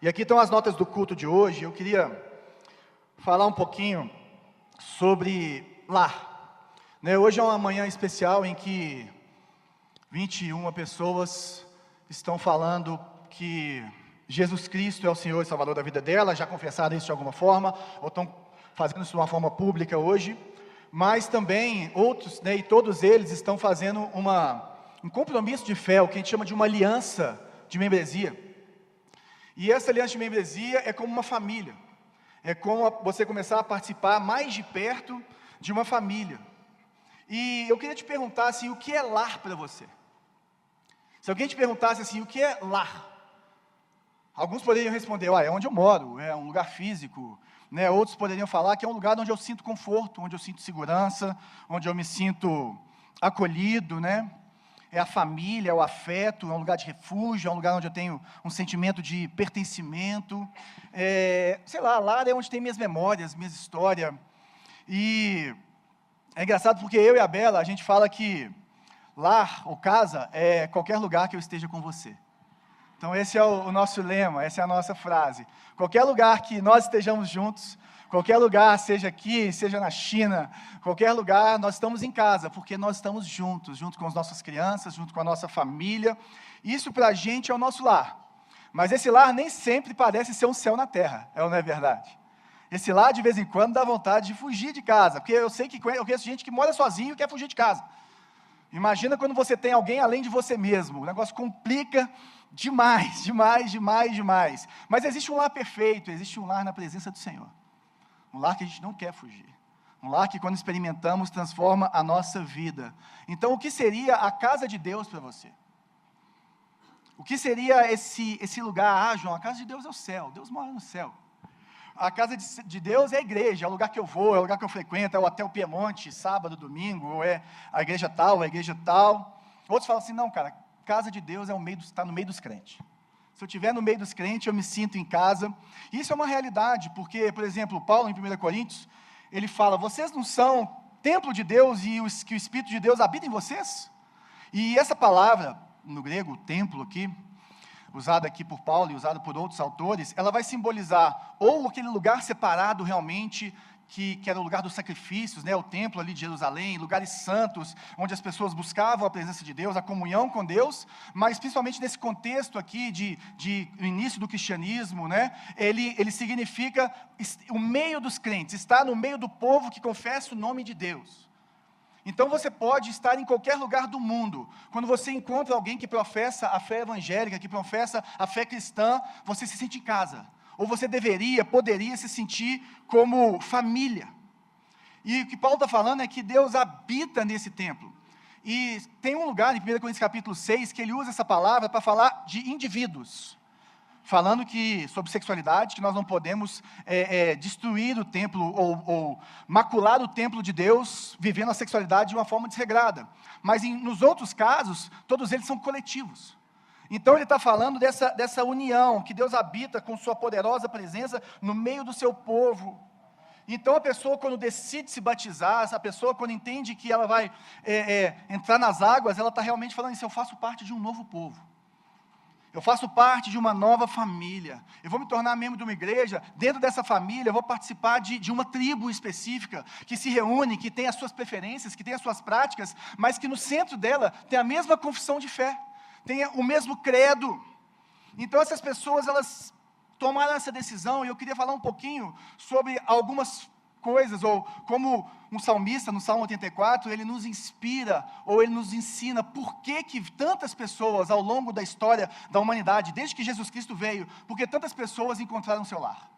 E aqui estão as notas do culto de hoje. Eu queria falar um pouquinho sobre lar. Hoje é uma manhã especial em que 21 pessoas estão falando que Jesus Cristo é o Senhor e Salvador da vida dela, já confessaram isso de alguma forma, ou estão fazendo isso de uma forma pública hoje, mas também outros, e todos eles estão fazendo um compromisso de fé, o que a gente chama de uma aliança de membresia. E essa aliança de membresia é como uma família, é como você começar a participar mais de perto de uma família. E eu queria te perguntar assim, o que é lar para você? Se alguém te perguntasse assim, o que é lar? Alguns poderiam responder, é onde eu moro, é um lugar físico, Outros poderiam falar que é um lugar onde eu sinto conforto, onde eu sinto segurança, onde eu me sinto acolhido, É a família, é o afeto, é um lugar de refúgio, é um lugar onde eu tenho um sentimento de pertencimento. Lar é onde tem minhas memórias, minhas histórias. E é engraçado porque eu e a Bela, a gente fala que lar ou casa é qualquer lugar que eu esteja com você. Então esse é o nosso lema, essa é a nossa frase. Qualquer lugar que nós estejamos juntos, qualquer lugar, seja aqui, seja na China, qualquer lugar, nós estamos em casa, porque nós estamos juntos, junto com as nossas crianças, junto com a nossa família. Isso para a gente é o nosso lar. Mas esse lar nem sempre parece ser um céu na terra, não é verdade? Esse lar, de vez em quando, dá vontade de fugir de casa, porque eu conheço gente que mora sozinho e quer fugir de casa. Imagina quando você tem alguém além de você mesmo, o negócio complica demais, demais, demais, demais. Mas existe um lar perfeito, existe um lar na presença do Senhor. Um lar que a gente não quer fugir. Um lar que, quando experimentamos, transforma a nossa vida. Então, o que seria a casa de Deus para você? O que seria esse lugar? João, a casa de Deus é o céu. Deus mora no céu. A casa de Deus é a igreja, é o lugar que eu vou, é o lugar que eu frequento, é o Hotel Piemonte, sábado, domingo, ou é a igreja tal, a igreja tal. Outros falam assim, não, cara, casa de Deus está no meio dos crentes. Se eu estiver no meio dos crentes, eu me sinto em casa. Isso é uma realidade, porque, por exemplo, Paulo, em 1 Coríntios, ele fala, vocês não são templo de Deus e que o Espírito de Deus habita em vocês? E essa palavra, no grego, templo aqui, usada aqui por Paulo e usada por outros autores, ela vai simbolizar ou aquele lugar separado realmente, que era o lugar dos sacrifícios, o templo ali de Jerusalém, lugares santos, onde as pessoas buscavam a presença de Deus, a comunhão com Deus, mas principalmente nesse contexto aqui de início do cristianismo, ele significa o meio dos crentes, estar no meio do povo que confessa o nome de Deus. Então você pode estar em qualquer lugar do mundo. Quando você encontra alguém que professa a fé evangélica, que professa a fé cristã, você se sente em casa. Ou você poderia se sentir como família. E o que Paulo está falando é que Deus habita nesse templo. E tem um lugar em 1 Coríntios capítulo 6 que ele usa essa palavra para falar de indivíduos. Falando sobre sexualidade, que nós não podemos destruir o templo ou macular o templo de Deus, vivendo a sexualidade de uma forma desregrada. Mas nos outros casos, todos eles são coletivos. Então ele está falando dessa união, que Deus habita com sua poderosa presença no meio do seu povo. Então a pessoa, quando decide se batizar, essa pessoa, quando entende que ela vai entrar nas águas, ela está realmente falando isso, eu faço parte de um novo povo. Eu faço parte de uma nova família. Eu vou me tornar membro de uma igreja. Dentro dessa família, eu vou participar de uma tribo específica, que se reúne, que tem as suas preferências, que tem as suas práticas, mas que no centro dela tem a mesma confissão de fé, tem o mesmo credo. Então essas pessoas, elas tomaram essa decisão, e eu queria falar um pouquinho sobre algumas coisas, ou como um salmista, no Salmo 84, ele nos inspira, ou ele nos ensina por que tantas pessoas, ao longo da história da humanidade, desde que Jesus Cristo veio, porque tantas pessoas encontraram seu lar.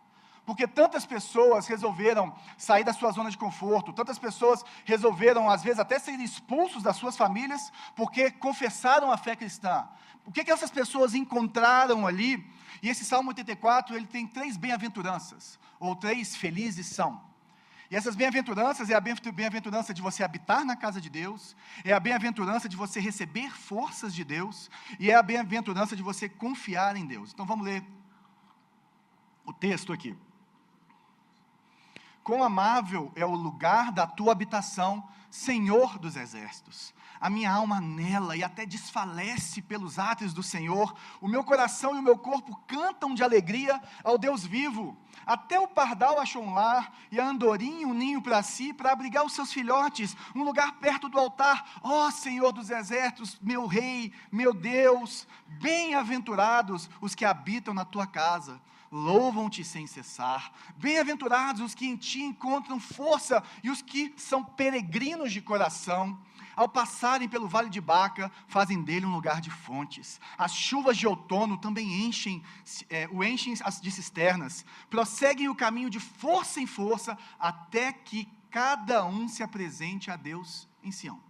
Porque tantas pessoas resolveram sair da sua zona de conforto, tantas pessoas resolveram, às vezes, até ser expulsos das suas famílias, porque confessaram a fé cristã. O que essas pessoas encontraram ali? E esse Salmo 84, ele tem 3 bem-aventuranças, ou 3 felizes são. E essas bem-aventuranças é a bem-aventurança de você habitar na casa de Deus, é a bem-aventurança de você receber forças de Deus, e é a bem-aventurança de você confiar em Deus. Então vamos ler o texto aqui. Quão amável é o lugar da tua habitação, Senhor dos exércitos. A minha alma anela e até desfalece pelos átrios do Senhor. O meu coração e o meu corpo cantam de alegria ao Deus vivo. Até o pardal achou um lar, e a andorinha um ninho para si, para abrigar os seus filhotes, um lugar perto do altar. Ó Senhor dos exércitos, meu Rei, meu Deus, bem-aventurados os que habitam na tua casa, louvam-te sem cessar. Bem-aventurados os que em ti encontram força, e os que são peregrinos de coração. Ao passarem pelo vale de Baca, fazem dele um lugar de fontes. As chuvas de outono também enchem de cisternas. Prosseguem o caminho de força em força, até que cada um se apresente a Deus em Sião.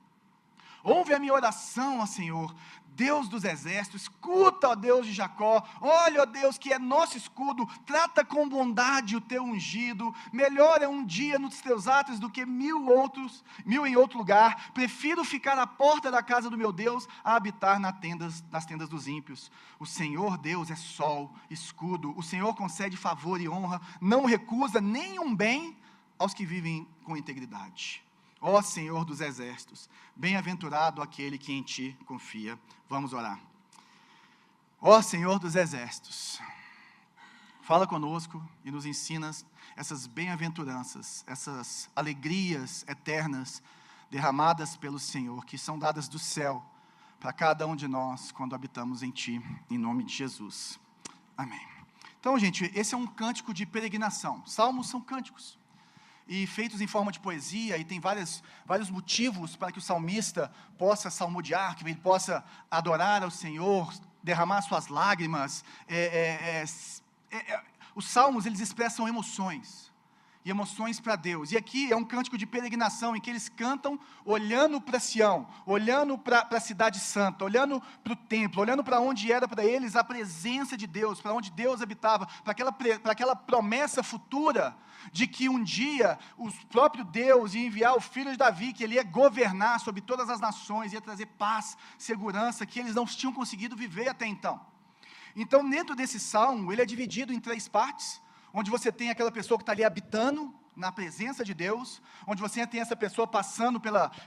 Ouve a minha oração, ó Senhor, Deus dos exércitos. Escuta, ó Deus de Jacó. Olha, ó Deus, que é nosso escudo. Trata com bondade o teu ungido. Melhor é um dia nos teus atos do que mil em outro lugar. Prefiro ficar à porta da casa do meu Deus a habitar nas tendas dos ímpios. O Senhor Deus é sol, escudo. O Senhor concede favor e honra. Não recusa nenhum bem aos que vivem com integridade. Ó Senhor dos exércitos, bem-aventurado aquele que em ti confia. Vamos orar. Ó Senhor dos exércitos, fala conosco e nos ensinas essas bem-aventuranças, essas alegrias eternas derramadas pelo Senhor, que são dadas do céu para cada um de nós quando habitamos em ti, em nome de Jesus. Amém. Então, gente, esse é um cântico de peregrinação. Salmos são cânticos. E feitos em forma de poesia, e tem vários motivos para que o salmista possa salmodiar, que ele possa adorar ao Senhor, derramar suas lágrimas. Os salmos, eles expressam emoções, e emoções para Deus. E aqui é um cântico de peregrinação, em que eles cantam olhando para Sião, olhando para a cidade santa, olhando para o templo, olhando para onde era para eles a presença de Deus, para onde Deus habitava, para aquela promessa futura, de que um dia o próprio Deus ia enviar o filho de Davi, que ele ia governar sobre todas as nações, ia trazer paz, segurança, que eles não tinham conseguido viver até então. Então, dentro desse salmo, ele é dividido em 3 partes, onde você tem aquela pessoa que está ali habitando na presença de Deus, onde você tem essa pessoa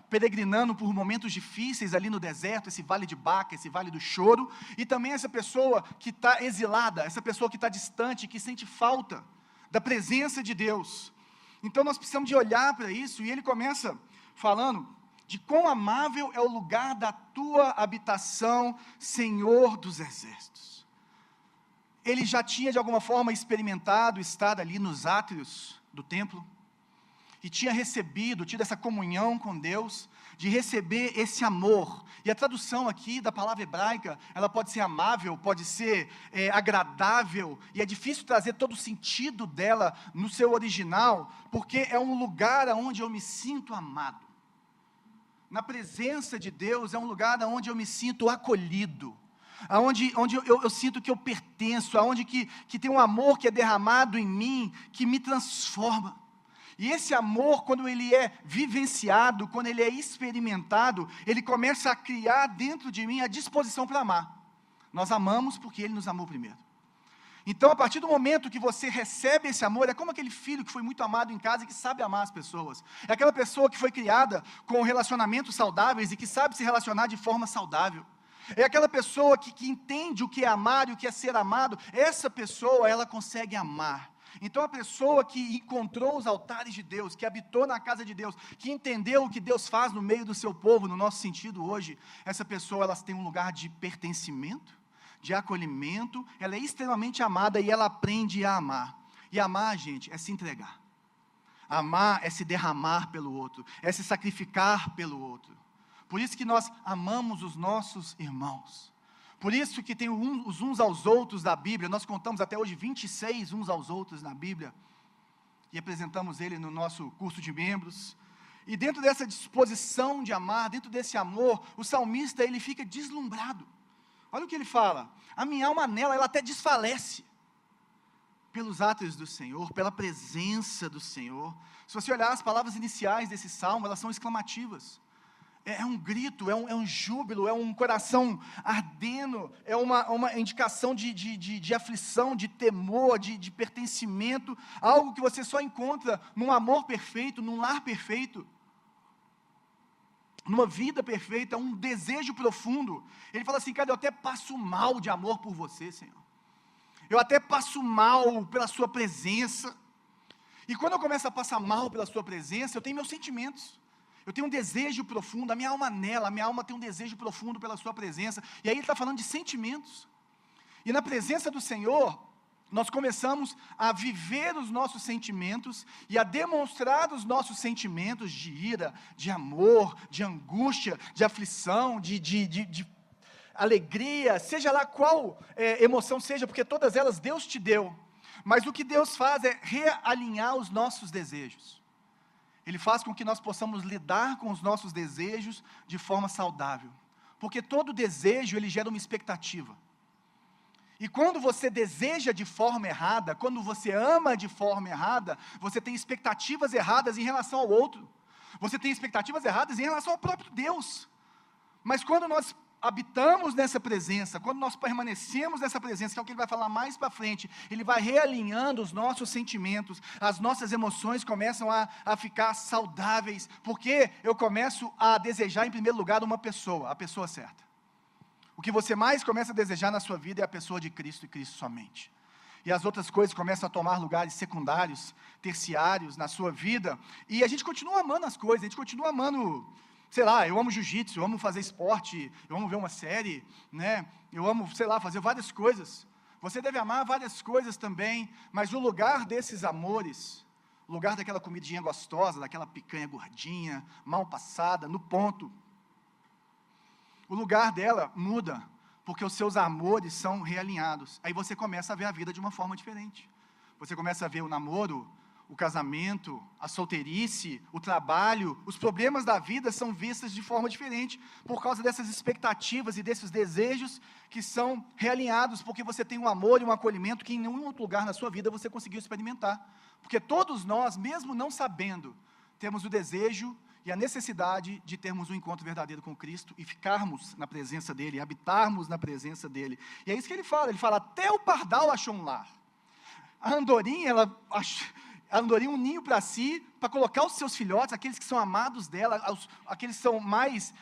peregrinando por momentos difíceis ali no deserto, esse vale de Baca, esse vale do choro, e também essa pessoa que está exilada, essa pessoa que está distante, que sente falta da presença de Deus. Então nós precisamos de olhar para isso, e ele começa falando de quão amável é o lugar da tua habitação, Senhor dos exércitos. Ele já tinha de alguma forma experimentado estar ali nos átrios do templo, e tinha tido essa comunhão com Deus, de receber esse amor. E a tradução aqui da palavra hebraica, ela pode ser amável, pode ser agradável, e é difícil trazer todo o sentido dela no seu original, porque é um lugar onde eu me sinto amado. Na presença de Deus é um lugar onde eu me sinto acolhido, onde eu sinto que eu pertenço, onde que tem um amor que é derramado em mim, que me transforma. E esse amor, quando ele é vivenciado, quando ele é experimentado, ele começa a criar dentro de mim a disposição para amar. Nós amamos porque ele nos amou primeiro. Então, a partir do momento que você recebe esse amor, é como aquele filho que foi muito amado em casa e que sabe amar as pessoas. É aquela pessoa que foi criada com relacionamentos saudáveis e que sabe se relacionar de forma saudável. É aquela pessoa que entende o que é amar e o que é ser amado. Essa pessoa, ela consegue amar. Então a pessoa que encontrou os altares de Deus, que habitou na casa de Deus, que entendeu o que Deus faz no meio do seu povo, no nosso sentido hoje, essa pessoa, ela tem um lugar de pertencimento, de acolhimento, ela é extremamente amada e ela aprende a amar. E amar, gente, é se entregar. Amar é se derramar pelo outro, é se sacrificar pelo outro. Por isso que nós amamos os nossos irmãos. Por isso que tem os uns aos outros da Bíblia. Nós contamos até hoje 26 uns aos outros na Bíblia. E apresentamos ele no nosso curso de membros. E dentro dessa disposição de amar, dentro desse amor, o salmista, ele fica deslumbrado. Olha o que ele fala. A minha alma nela, ela até desfalece. Pelos átrios do Senhor, pela presença do Senhor. Se você olhar as palavras iniciais desse salmo, elas são exclamativas. É um grito, é um júbilo, é um coração ardendo, é uma indicação de aflição, de temor, de pertencimento, algo que você só encontra num amor perfeito, num lar perfeito. numa vida perfeita, um desejo profundo. Ele fala assim, cara, eu até passo mal de amor por você, Senhor. Eu até passo mal pela sua presença. E quando eu começo a passar mal pela sua presença, eu tenho meus sentimentos. Eu tenho um desejo profundo, a minha alma nela, a minha alma tem um desejo profundo pela sua presença. E aí ele está falando de sentimentos. E na presença do Senhor, nós começamos a viver os nossos sentimentos e a demonstrar os nossos sentimentos de ira, de amor, de angústia, de aflição, de alegria, seja lá qual emoção seja, porque todas elas Deus te deu. Mas o que Deus faz é realinhar os nossos desejos. Ele faz com que nós possamos lidar com os nossos desejos de forma saudável. Porque todo desejo, ele gera uma expectativa. E quando você deseja de forma errada, quando você ama de forma errada, você tem expectativas erradas em relação ao outro. Você tem expectativas erradas em relação ao próprio Deus. Mas quando nós habitamos nessa presença, quando nós permanecemos nessa presença, que é o que ele vai falar mais para frente, ele vai realinhando os nossos sentimentos, as nossas emoções começam a ficar saudáveis, porque eu começo a desejar em primeiro lugar uma pessoa, a pessoa certa. O que você mais começa a desejar na sua vida é a pessoa de Cristo e Cristo somente. E as outras coisas começam a tomar lugares secundários, terciários na sua vida, e a gente continua amando as coisas, a gente continua amando, sei lá, eu amo jiu-jitsu, eu amo fazer esporte, eu amo ver uma série, né? Eu amo, sei lá, fazer várias coisas. Você deve amar várias coisas também, mas o lugar desses amores, o lugar daquela comidinha gostosa, daquela picanha gordinha, mal passada, no ponto, o lugar dela muda, porque os seus amores são realinhados. Aí você começa a ver a vida de uma forma diferente. Você começa a ver o namoro, o casamento, a solteirice, o trabalho, os problemas da vida são vistos de forma diferente, por causa dessas expectativas e desses desejos que são realinhados, porque você tem um amor e um acolhimento que em nenhum outro lugar na sua vida você conseguiu experimentar. Porque todos nós, mesmo não sabendo, temos o desejo e a necessidade de termos um encontro verdadeiro com Cristo e ficarmos na presença dEle, habitarmos na presença dEle. E é isso que ele fala, até o pardal achou um lar. A andorinha, a andorinha um ninho para si, para colocar os seus filhotes, aqueles que são amados dela, aqueles que são mais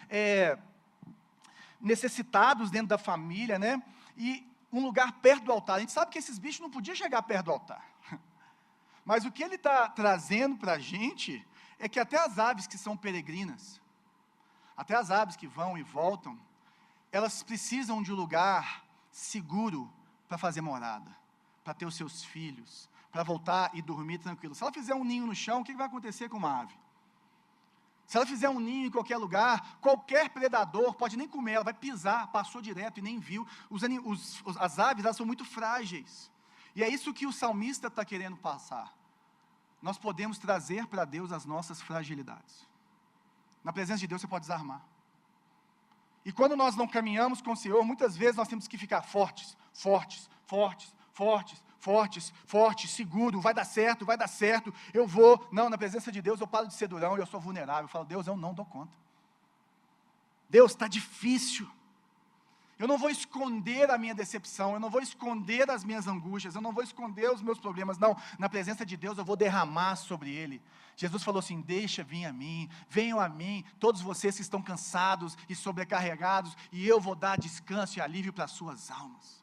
necessitados dentro da família, né? E um lugar perto do altar. A gente sabe que esses bichos não podiam chegar perto do altar. Mas o que ele está trazendo para a gente é que até as aves que são peregrinas, até as aves que vão e voltam, elas precisam de um lugar seguro para fazer morada, para ter os seus filhos, para voltar e dormir tranquilo. Se ela fizer um ninho no chão, o que vai acontecer com uma ave? Se ela fizer um ninho em qualquer lugar, qualquer predador pode nem comer, ela vai pisar, passou direto e nem viu. As aves, elas são muito frágeis. E é isso que o salmista está querendo passar. Nós podemos trazer para Deus as nossas fragilidades. Na presença de Deus você pode desarmar. E quando nós não caminhamos com o Senhor, muitas vezes nós temos que ficar fortes, seguro, vai dar certo, eu vou. Não, na presença de Deus eu paro de ser durão, eu sou vulnerável. Eu falo, Deus, eu não dou conta. Deus, está difícil. Eu não vou esconder a minha decepção, eu não vou esconder as minhas angústias, eu não vou esconder os meus problemas, não. Na presença de Deus eu vou derramar sobre Ele. Jesus falou assim, deixa vir a mim, venham a mim, todos vocês que estão cansados e sobrecarregados, e eu vou dar descanso e alívio para as suas almas.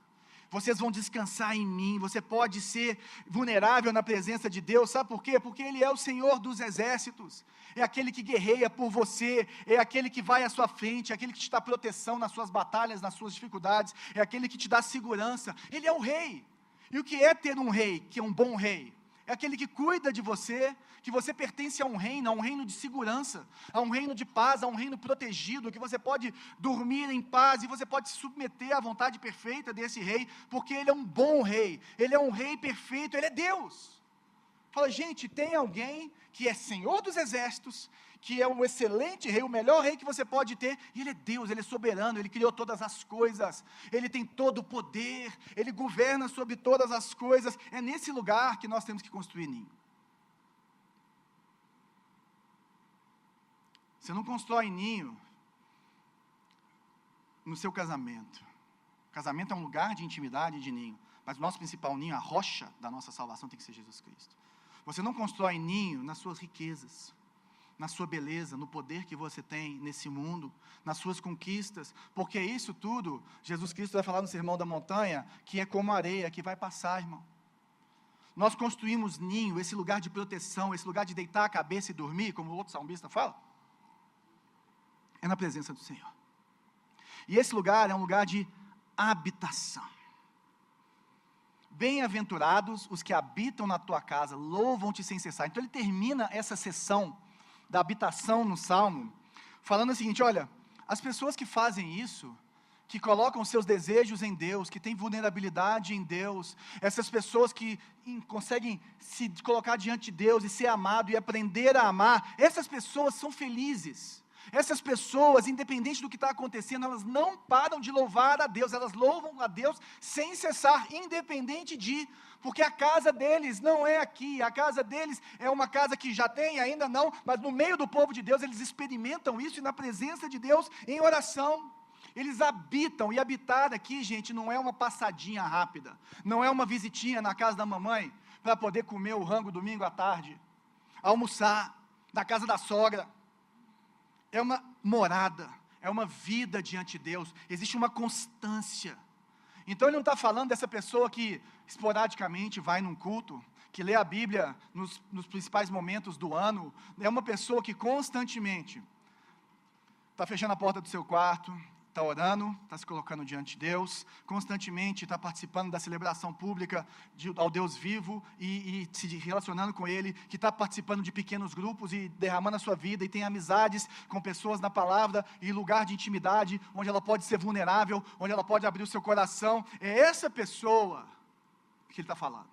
Vocês vão descansar em mim, você pode ser vulnerável na presença de Deus, sabe por quê? Porque Ele é o Senhor dos exércitos, é aquele que guerreia por você, é aquele que vai à sua frente, é aquele que te dá proteção nas suas batalhas, nas suas dificuldades, é aquele que te dá segurança, Ele é o rei. E o que é ter um rei, que é um bom rei? É aquele que cuida de você, que você pertence a um reino de segurança, a um reino de paz, a um reino protegido, que você pode dormir em paz e você pode se submeter à vontade perfeita desse rei, porque ele é um bom rei, ele é um rei perfeito, ele é Deus. Fala, gente, tem alguém que é Senhor dos exércitos, que é um excelente rei, o melhor rei que você pode ter, e Ele é Deus, Ele é soberano, Ele criou todas as coisas, Ele tem todo o poder, Ele governa sobre todas as coisas, é nesse lugar que nós temos que construir ninho. Você não constrói ninho no seu casamento. O casamento é um lugar de intimidade e de ninho, mas o nosso principal ninho, a rocha da nossa salvação tem que ser Jesus Cristo. Você não constrói ninho nas suas riquezas. na sua beleza, no poder que você tem nesse mundo, nas suas conquistas, porque isso tudo, Jesus Cristo vai falar no Sermão da Montanha, que é como areia, que vai passar, irmão. Nós construímos ninho, esse lugar de proteção, esse lugar de deitar a cabeça e dormir, como o outro salmista fala, é na presença do Senhor. E esse lugar é um lugar de habitação. Bem-aventurados os que habitam na tua casa, louvam-te sem cessar. Então ele termina essa sessão da habitação no Salmo, falando o seguinte, olha, as pessoas que fazem isso, que colocam seus desejos em Deus, que têm vulnerabilidade em Deus, essas pessoas que conseguem se colocar diante de Deus e ser amado e aprender a amar, essas pessoas são felizes. Essas pessoas, independente do que está acontecendo, elas não param de louvar a Deus, elas louvam a Deus sem cessar, independente de, porque a casa deles não é aqui, a casa deles é uma casa que já tem, ainda não, mas no meio do povo de Deus, eles experimentam isso e na presença de Deus, em oração. Eles habitam, e habitar aqui, gente, não é uma passadinha rápida, não é uma visitinha na casa da mamãe, para poder comer o rango domingo à tarde, almoçar na casa da sogra. É uma morada, é uma vida diante de Deus, existe uma constância. Então ele não está falando dessa pessoa que esporadicamente vai num culto, que lê a Bíblia nos principais momentos do ano, é uma pessoa que constantemente está fechando a porta do seu quarto, está orando, está se colocando diante de Deus, constantemente está participando da celebração pública ao Deus vivo e se relacionando com Ele, que está participando de pequenos grupos e derramando a sua vida e tem amizades com pessoas na palavra e lugar de intimidade, onde ela pode ser vulnerável, onde ela pode abrir o seu coração. É essa pessoa que ele está falando.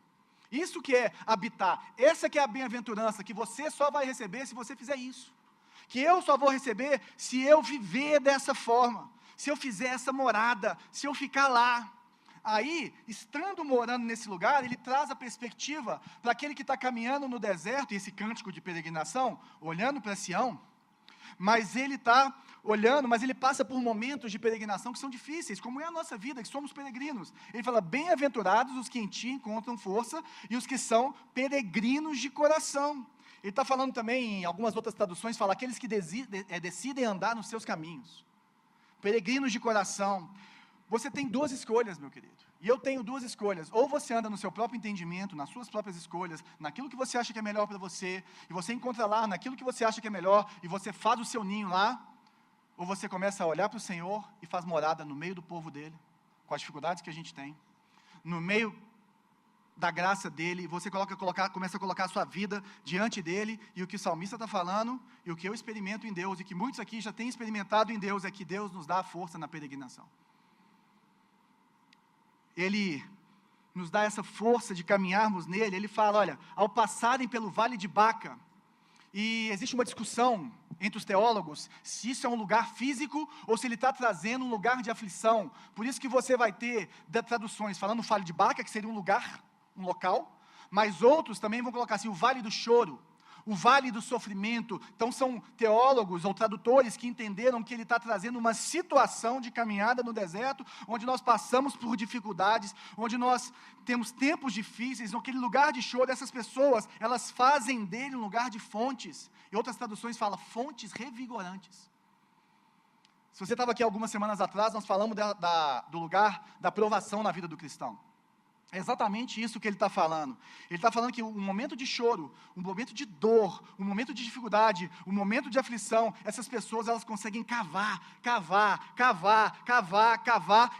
Isso que é habitar, essa que é a bem-aventurança, que você só vai receber se você fizer isso. Que eu só vou receber se eu viver dessa forma, se eu fizer essa morada, se eu ficar lá. Aí, estando morando nesse lugar, ele traz a perspectiva para aquele que está caminhando no deserto, e esse cântico de peregrinação, olhando para Sião, mas ele está olhando, mas ele passa por momentos de peregrinação que são difíceis, como é a nossa vida, que somos peregrinos. Ele fala, bem-aventurados os que em ti encontram força, e os que são peregrinos de coração. Ele está falando também, em algumas outras traduções, fala, aqueles que decidem andar nos seus caminhos. Peregrinos de coração. Você tem duas escolhas, meu querido. E eu tenho duas escolhas. Ou você anda no seu próprio entendimento, nas suas próprias escolhas, naquilo que você acha que é melhor para você, e você encontra lá naquilo que você acha que é melhor, e você faz o seu ninho lá, ou você começa a olhar para o Senhor e faz morada no meio do povo dele, com as dificuldades que a gente tem, no meio da graça dele, e você começa a colocar a sua vida diante dele, e o que o salmista está falando, e o que eu experimento em Deus, e que muitos aqui já têm experimentado em Deus, é que Deus nos dá a força na peregrinação. Ele nos dá essa força de caminharmos nele. Ele fala, olha, ao passarem pelo vale de Baca, e existe uma discussão entre os teólogos, se isso é um lugar físico, ou se ele está trazendo um lugar de aflição. Por isso que você vai ter traduções falando vale de Baca, que seria um lugar, um local, mas outros também vão colocar assim, o vale do choro, o vale do sofrimento. Então são teólogos ou tradutores que entenderam que ele está trazendo uma situação de caminhada no deserto, onde nós passamos por dificuldades, onde nós temos tempos difíceis, naquele lugar de choro, essas pessoas, elas fazem dele um lugar de fontes, e outras traduções falam fontes revigorantes. Se você estava aqui algumas semanas atrás, nós falamos do lugar da provação na vida do cristão. É exatamente isso que ele está falando. Ele está falando que um momento de choro, um momento de dor, um momento de dificuldade, um momento de aflição, essas pessoas elas conseguem cavar,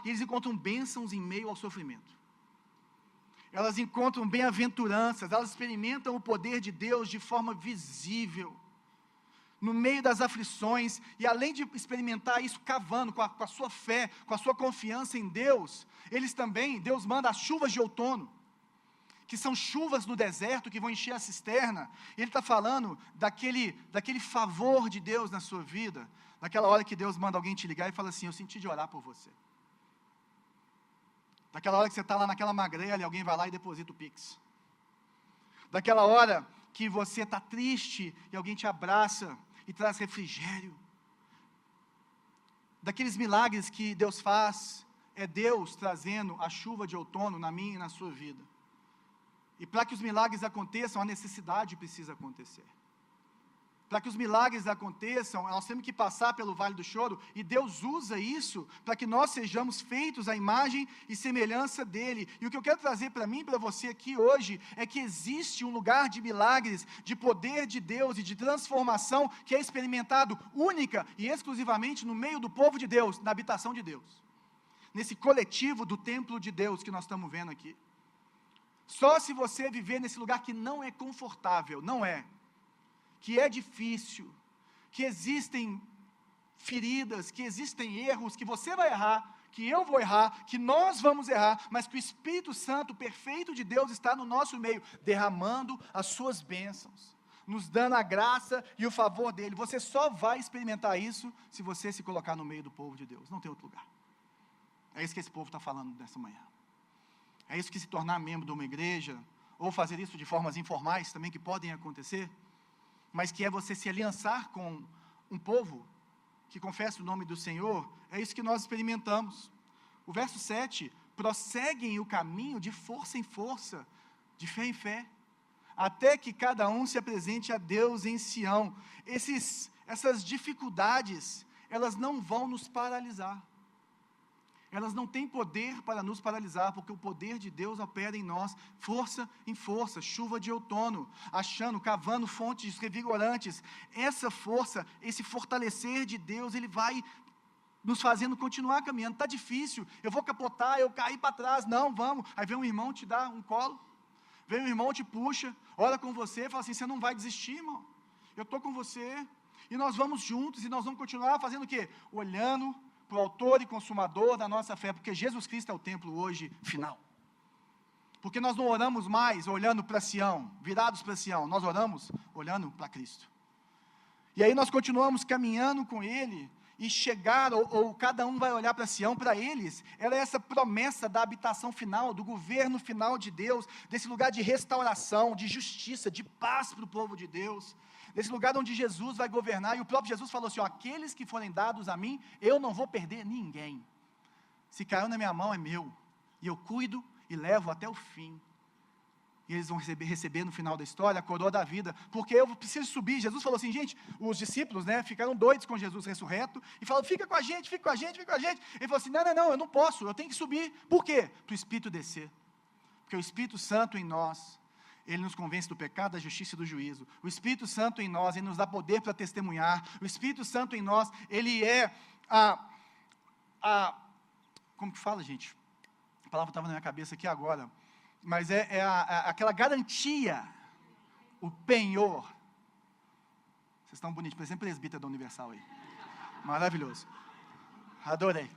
e eles encontram bênçãos em meio ao sofrimento. Elas encontram bem-aventuranças, elas experimentam o poder de Deus de forma visível, no meio das aflições, e além de experimentar isso cavando com a sua fé, com a sua confiança em Deus, eles também, Deus manda as chuvas de outono, que são chuvas no deserto, que vão encher a cisterna. Ele está falando daquele favor de Deus na sua vida, naquela hora que Deus manda alguém te ligar e fala assim, eu senti de orar por você. Daquela hora que você está lá naquela magrela e alguém vai lá e deposita o Pix. Daquela hora que você está triste e alguém te abraça e traz refrigério. Daqueles milagres que Deus faz, é Deus trazendo a chuva de outono na minha e na sua vida. E para que os milagres aconteçam, a necessidade precisa acontecer. para que os milagres aconteçam, nós temos que passar pelo vale do choro, e Deus usa isso para que nós sejamos feitos à imagem e semelhança dEle. E o que eu quero trazer para mim e para você aqui hoje, é que existe um lugar de milagres, de poder de Deus e de transformação, que é experimentado única e exclusivamente no meio do povo de Deus, na habitação de Deus. Nesse coletivo do templo de Deus que nós estamos vendo aqui. Só se você viver nesse lugar que não é confortável, não é, que é difícil, que existem feridas, que existem erros, que você vai errar, que eu vou errar, que nós vamos errar, mas que o Espírito Santo perfeito de Deus está no nosso meio, derramando as suas bênçãos, nos dando a graça e o favor dEle. Você só vai experimentar isso se você se colocar no meio do povo de Deus, não tem outro lugar. É isso que esse povo está falando nessa manhã. É isso que se tornar membro de uma igreja, ou fazer isso de formas informais também, que podem acontecer, mas que é você se aliançar com um povo que confessa o nome do Senhor, é isso que nós experimentamos. O verso 7, prosseguem o caminho de força em força, de fé em fé, até que cada um se apresente a Deus em Sião. Essas dificuldades, elas não vão nos paralisar. Elas não têm poder para nos paralisar, porque o poder de Deus opera em nós, força em força, chuva de outono, cavando fontes revigorantes. Essa força, esse fortalecer de Deus, Ele vai nos fazendo continuar caminhando. Está difícil, eu vou capotar, eu cair para trás, não, vamos. Aí vem um irmão te dá um colo, vem um irmão te puxa, ora com você, fala assim, você não vai desistir, irmão, eu estou com você, e nós vamos juntos, e nós vamos continuar fazendo o quê? Olhando para o autor e consumador da nossa fé, porque Jesus Cristo é o templo hoje final. Porque nós não oramos mais olhando para Sião, virados para Sião, nós oramos olhando para Cristo. E aí nós continuamos caminhando com Ele, e chegar, ou cada um vai olhar para Sião, para eles, ela é essa promessa da habitação final, do governo final de Deus, desse lugar de restauração, de justiça, de paz para o povo de Deus, desse lugar onde Jesus vai governar, e o próprio Jesus falou assim, aqueles que forem dados a mim, eu não vou perder ninguém, se caiu na minha mão é meu, e eu cuido e levo até o fim, e eles vão receber no final da história a coroa da vida, porque eu preciso subir. Jesus falou assim, gente, os discípulos, ficaram doidos com Jesus ressurreto, e falaram, fica com a gente, fica com a gente, fica com a gente. Ele falou assim, não, eu não posso, eu tenho que subir. Por quê? Para o Espírito descer, porque o Espírito Santo em nós, Ele nos convence do pecado, da justiça e do juízo. O Espírito Santo em nós, Ele nos dá poder para testemunhar. O Espírito Santo em nós, Ele é como que fala, gente? A palavra estava na minha cabeça aqui agora, mas aquela garantia, o penhor. Vocês estão bonitos, parecendo presbítero da Universal aí. Maravilhoso. Adorei.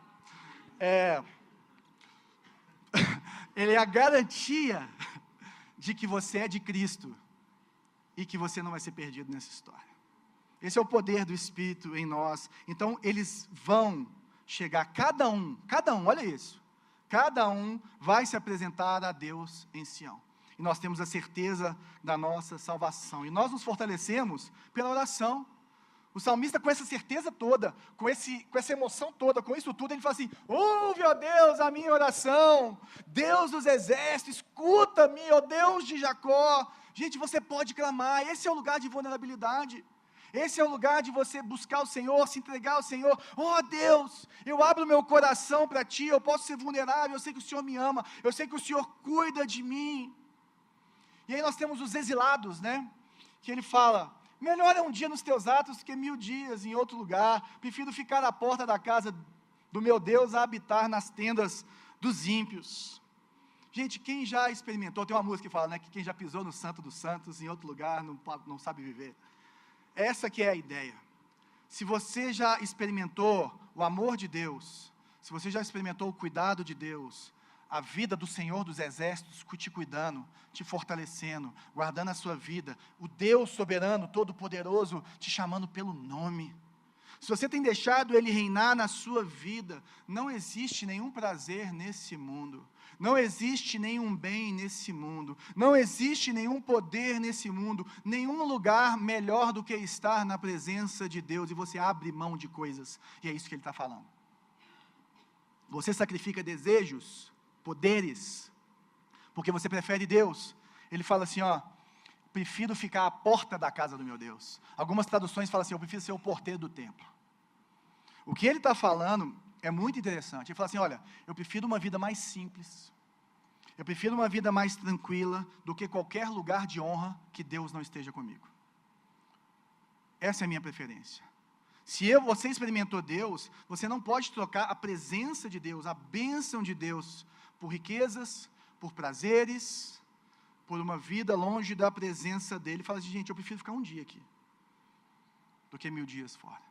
Ele é a garantia de que você é de Cristo e que você não vai ser perdido nessa história. Esse é o poder do Espírito em nós. Então, eles vão chegar, cada um, olha isso. Cada um vai se apresentar a Deus em Sião. E nós temos a certeza da nossa salvação. E nós nos fortalecemos pela oração. O salmista, com essa certeza toda, com essa emoção toda, com isso tudo, ele fala assim, ouve, ó Deus, a minha oração, Deus dos exércitos, escuta-me, ó Deus de Jacó. Gente, você pode clamar, esse é o lugar de vulnerabilidade. Esse é o lugar de você buscar o Senhor, se entregar ao Senhor. Oh Deus, eu abro meu coração para Ti, eu posso ser vulnerável, eu sei que o Senhor me ama, eu sei que o Senhor cuida de mim. E aí nós temos os exilados, que ele fala, melhor é um dia nos Teus atos que 1000 dias em outro lugar, prefiro ficar à porta da casa do meu Deus a habitar nas tendas dos ímpios. Gente, quem já experimentou, tem uma música que fala, que quem já pisou no Santo dos Santos em outro lugar não sabe viver. Essa que é a ideia. Se você já experimentou o amor de Deus, se você já experimentou o cuidado de Deus, a vida do Senhor dos Exércitos te cuidando, te fortalecendo, guardando a sua vida, o Deus soberano, todo-poderoso, te chamando pelo nome. Se você tem deixado Ele reinar na sua vida, não existe nenhum prazer nesse mundo, não existe nenhum bem nesse mundo, não existe nenhum poder nesse mundo, nenhum lugar melhor do que estar na presença de Deus, e você abre mão de coisas, e é isso que Ele está falando. Você sacrifica desejos, poderes, porque você prefere Deus. Ele fala assim, prefiro ficar à porta da casa do meu Deus. Algumas traduções falam assim, eu prefiro ser o porteiro do templo. O que ele está falando é muito interessante. Ele fala assim, olha, eu prefiro uma vida mais simples, eu prefiro uma vida mais tranquila do que qualquer lugar de honra que Deus não esteja comigo. Essa é a minha preferência. Se você experimentou Deus, você não pode trocar a presença de Deus, a bênção de Deus, por riquezas, por prazeres, por uma vida longe da presença dEle. Fala assim, gente, eu prefiro ficar um dia aqui, do que 1000 dias fora.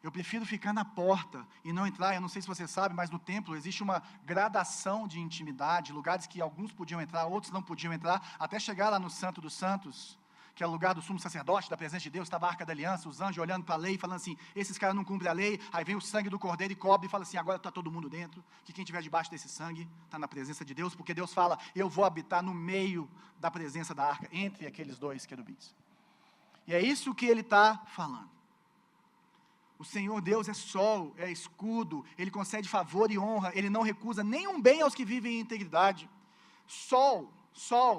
Eu prefiro ficar na porta e não entrar. Eu não sei se você sabe, mas no templo existe uma gradação de intimidade, lugares que alguns podiam entrar, outros não podiam entrar, até chegar lá no Santo dos Santos, que é o lugar do sumo sacerdote, da presença de Deus, estava a Arca da Aliança, os anjos olhando para a lei, falando assim, esses caras não cumprem a lei, aí vem o sangue do cordeiro e cobre e fala assim, agora está todo mundo dentro, que quem estiver debaixo desse sangue está na presença de Deus, porque Deus fala, eu vou habitar no meio da presença da arca, entre aqueles dois querubins. E é isso que ele está falando. O Senhor Deus é sol, é escudo, Ele concede favor e honra, Ele não recusa nenhum bem aos que vivem em integridade. Sol,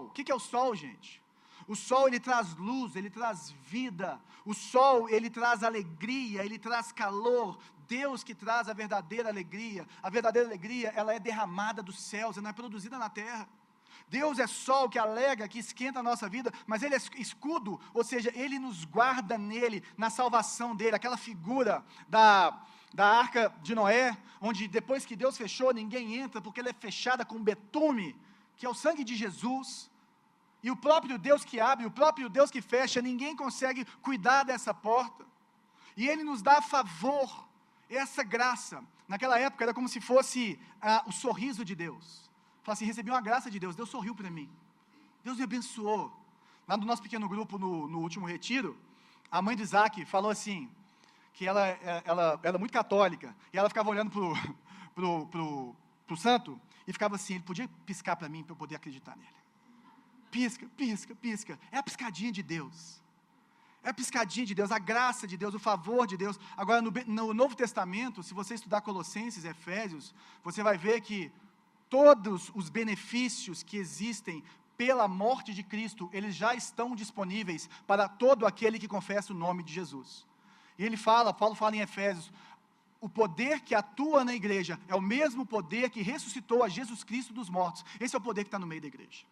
o que é o sol, gente? O sol, ele traz luz, ele traz vida. O sol, ele traz alegria, ele traz calor. Deus que traz a verdadeira alegria. A verdadeira alegria, ela é derramada dos céus, ela não é produzida na terra. Deus é sol que alegra, que esquenta a nossa vida, mas Ele é escudo, ou seja, Ele nos guarda nele, na salvação dele, aquela figura da arca de Noé, onde depois que Deus fechou, ninguém entra, porque ela é fechada com betume, que é o sangue de Jesus, e o próprio Deus que abre, o próprio Deus que fecha, ninguém consegue cuidar dessa porta, e Ele nos dá favor, essa graça. Naquela época era como se fosse o sorriso de Deus. Fala assim, recebi uma graça de Deus, Deus sorriu para mim, Deus me abençoou. Lá no nosso pequeno grupo, no último retiro, a mãe de Isaac falou assim, que ela era muito católica, e ela ficava olhando pro santo, e ficava assim, ele podia piscar para mim, para eu poder acreditar nele. Pisca, pisca, pisca, é a piscadinha de Deus, é a piscadinha de Deus, a graça de Deus, o favor de Deus. Agora, no Novo Testamento, se você estudar Colossenses, Efésios, você vai ver que todos os benefícios que existem pela morte de Cristo, eles já estão disponíveis para todo aquele que confessa o nome de Jesus. E Paulo fala em Efésios, o poder que atua na igreja é o mesmo poder que ressuscitou a Jesus Cristo dos mortos. Esse é o poder que está no meio da igreja.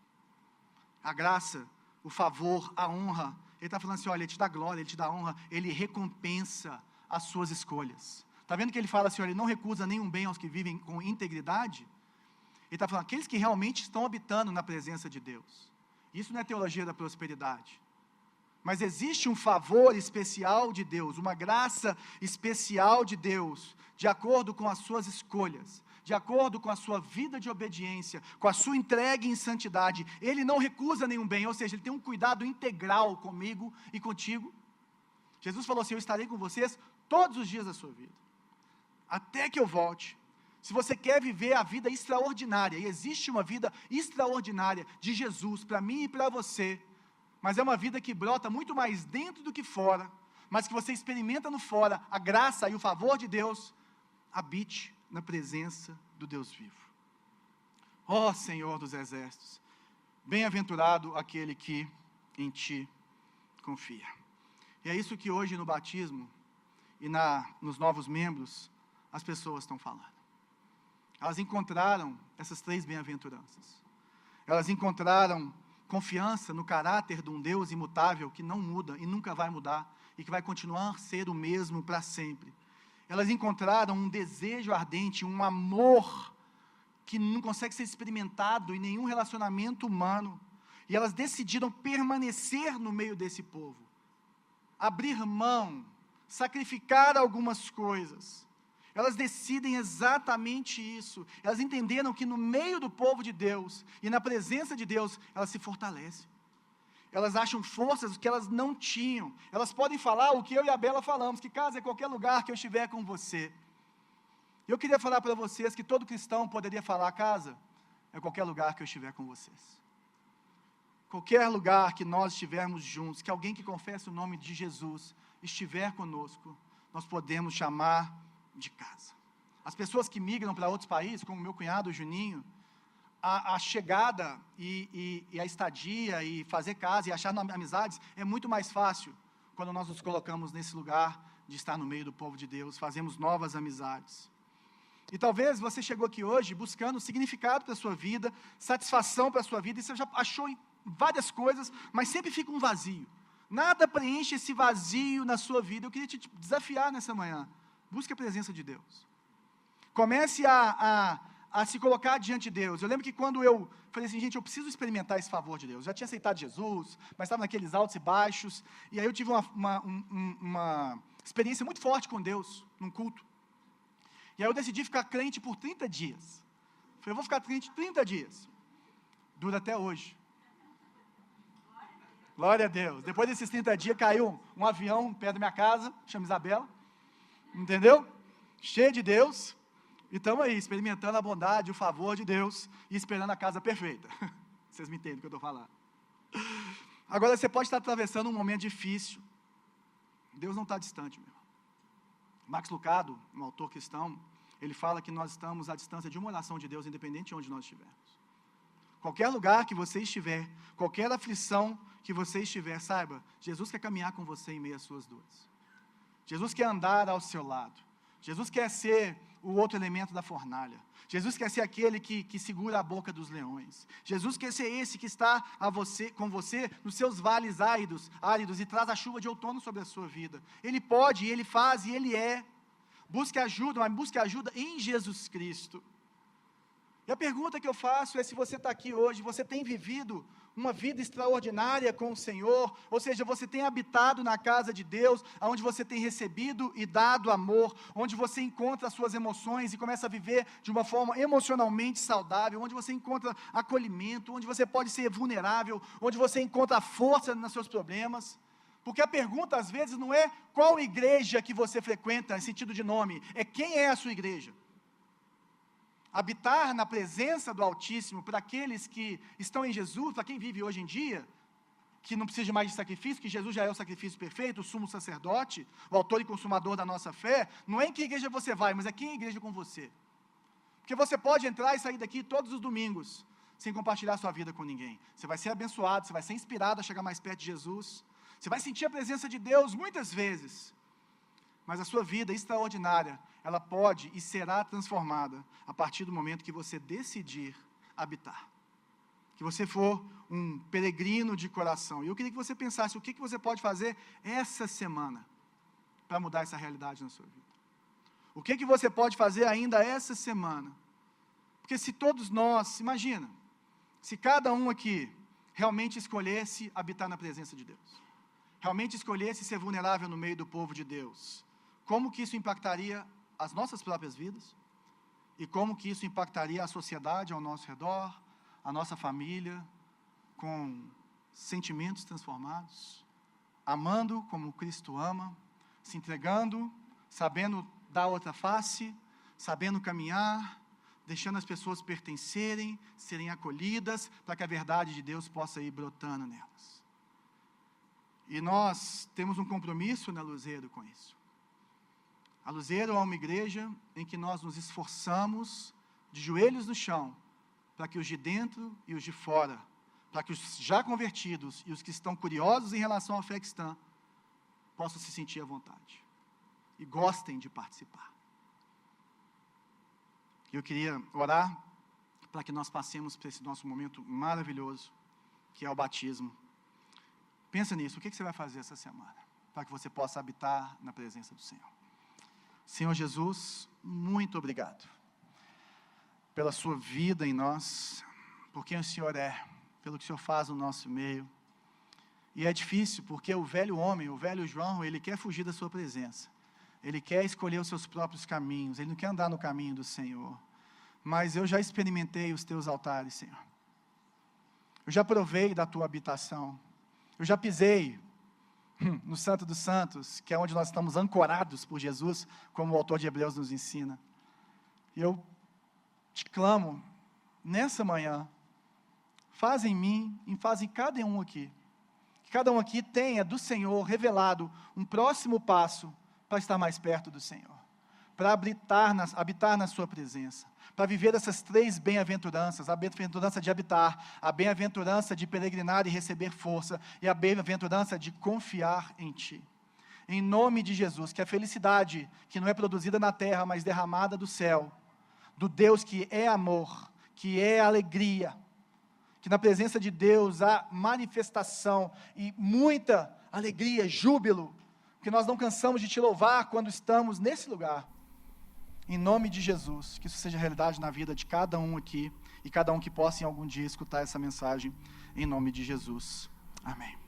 A graça, o favor, a honra. Ele está falando assim, olha, Ele te dá glória, Ele te dá honra, Ele recompensa as suas escolhas. Está vendo que Ele fala assim, olha, Ele não recusa nenhum bem aos que vivem com integridade? Ele está falando, aqueles que realmente estão habitando na presença de Deus. Isso não é teologia da prosperidade. Mas existe um favor especial de Deus, uma graça especial de Deus, de acordo com as suas escolhas, de acordo com a sua vida de obediência, com a sua entrega em santidade. Ele não recusa nenhum bem, ou seja, Ele tem um cuidado integral comigo e contigo. Jesus falou assim, eu estarei com vocês todos os dias da sua vida, até que eu volte. Se você quer viver a vida extraordinária, e existe uma vida extraordinária de Jesus para mim e para você, mas é uma vida que brota muito mais dentro do que fora, mas que você experimenta no fora, a graça e o favor de Deus, habite na presença do Deus vivo. Ó Senhor dos exércitos, bem-aventurado aquele que em Ti confia. E é isso que hoje no batismo e nos novos membros, as pessoas estão falando. Elas encontraram essas 3 bem-aventuranças. Elas encontraram confiança no caráter de um Deus imutável, que não muda e nunca vai mudar, e que vai continuar a ser o mesmo para sempre. Elas encontraram um desejo ardente, um amor que não consegue ser experimentado em nenhum relacionamento humano. E elas decidiram permanecer no meio desse povo. Abrir mão, sacrificar algumas coisas. Elas decidem exatamente isso. Elas entenderam que no meio do povo de Deus e na presença de Deus, elas se fortalecem. Elas acham forças que elas não tinham. Elas podem falar o que eu e a Bela falamos, que casa é qualquer lugar que eu estiver com você. Eu queria falar para vocês que todo cristão poderia falar, casa é qualquer lugar que eu estiver com vocês. Qualquer lugar que nós estivermos juntos, que alguém que confessa o nome de Jesus estiver conosco, nós podemos chamar de casa. As pessoas que migram para outros países, como meu cunhado, o Juninho, a chegada e a estadia e fazer casa e achar amizades é muito mais fácil quando nós nos colocamos nesse lugar de estar no meio do povo de Deus, fazemos novas amizades. E talvez você chegou aqui hoje buscando significado para a sua vida, satisfação para a sua vida, e você já achou várias coisas, mas sempre fica um vazio. Nada preenche esse vazio na sua vida. Eu queria te desafiar nessa manhã. Busque a presença de Deus. Comece a se colocar diante de Deus. Eu lembro que quando eu falei assim, gente, eu preciso experimentar esse favor de Deus. Eu já tinha aceitado Jesus, mas estava naqueles altos e baixos. E aí eu tive uma experiência muito forte com Deus, num culto. E aí eu decidi ficar crente por 30 dias. Falei, eu vou ficar crente 30 dias. Dura até hoje. Glória a Deus. Depois desses 30 dias, caiu um avião perto da minha casa, chama Isabela. Entendeu? Cheio de Deus. E estamos aí, experimentando a bondade, o favor de Deus e esperando a casa perfeita. Vocês me entendem o que eu estou falando. Agora, você pode estar atravessando um momento difícil. Deus não está distante, meu irmão. Max Lucado, um autor cristão, ele fala que nós estamos à distância de uma oração de Deus, independente de onde nós estivermos. Qualquer lugar que você estiver, qualquer aflição que você estiver, saiba, Jesus quer caminhar com você em meio às suas dores. Jesus quer andar ao seu lado. Jesus quer ser o outro elemento da fornalha. Jesus quer ser aquele que segura a boca dos leões. Jesus quer ser esse que está com você nos seus vales áridos e traz a chuva de outono sobre a sua vida. Ele pode, Ele faz e Ele é. Busque ajuda, mas busque ajuda em Jesus Cristo. E a pergunta que eu faço é se você está aqui hoje, você tem vivido uma vida extraordinária com o Senhor, ou seja, você tem habitado na casa de Deus, onde você tem recebido e dado amor, onde você encontra as suas emoções e começa a viver de uma forma emocionalmente saudável, onde você encontra acolhimento, onde você pode ser vulnerável, onde você encontra força nos seus problemas. Porque a pergunta às vezes não é qual igreja que você frequenta, em sentido de nome, é quem é a sua igreja. Habitar na presença do Altíssimo, para aqueles que estão em Jesus, para quem vive hoje em dia, que não precisa de mais de sacrifício, que Jesus já é o sacrifício perfeito, o sumo sacerdote, o autor e consumador da nossa fé, não é em que igreja você vai, mas é quem é a igreja com você. Porque você pode entrar e sair daqui todos os domingos, sem compartilhar sua vida com ninguém. Você vai ser abençoado, você vai ser inspirado a chegar mais perto de Jesus, você vai sentir a presença de Deus muitas vezes, mas a sua vida extraordinária, ela pode e será transformada a partir do momento que você decidir habitar. Que você for um peregrino de coração. E eu queria que você pensasse o que você pode fazer essa semana para mudar essa realidade na sua vida. O que você pode fazer ainda essa semana? Porque se todos nós, imagina, se cada um aqui realmente escolhesse habitar na presença de Deus, realmente escolhesse ser vulnerável no meio do povo de Deus, como que isso impactaria as nossas próprias vidas? E como que isso impactaria a sociedade ao nosso redor, a nossa família, com sentimentos transformados, amando como Cristo ama, se entregando, sabendo dar outra face, sabendo caminhar, deixando as pessoas pertencerem, serem acolhidas, para que a verdade de Deus possa ir brotando nelas. E nós temos um compromisso na Luzeiro com isso. A Luzeiro é uma igreja em que nós nos esforçamos de joelhos no chão, para que os de dentro e os de fora, para que os já convertidos e os que estão curiosos em relação à fé cristã, possam se sentir à vontade e gostem de participar. Eu queria orar para que nós passemos por esse nosso momento maravilhoso, que é o batismo. Pensa nisso, o que você vai fazer essa semana, para que você possa habitar na presença do Senhor. Senhor Jesus, muito obrigado pela sua vida em nós, por quem o Senhor é, pelo que o Senhor faz no nosso meio. E é difícil, porque o velho homem, o velho João, ele quer fugir da sua presença. Ele quer escolher os seus próprios caminhos, ele não quer andar no caminho do Senhor. Mas eu já experimentei os teus altares, Senhor. Eu já provei da tua habitação. Eu já pisei no Santo dos Santos, que é onde nós estamos ancorados por Jesus, como o autor de Hebreus nos ensina. E eu te clamo, nessa manhã, faz em mim e faz em cada um aqui, que cada um aqui tenha do Senhor revelado um próximo passo para estar mais perto do Senhor, para habitar na sua presença, para viver essas 3 bem-aventuranças: a bem-aventurança de habitar, a bem-aventurança de peregrinar e receber força, e a bem-aventurança de confiar em Ti. Em nome de Jesus, que a felicidade que não é produzida na terra, mas derramada do céu, do Deus que é amor, que é alegria, que na presença de Deus há manifestação e muita alegria, júbilo, que nós não cansamos de Te louvar quando estamos nesse lugar. Em nome de Jesus, que isso seja realidade na vida de cada um aqui, e cada um que possa em algum dia escutar essa mensagem, em nome de Jesus. Amém.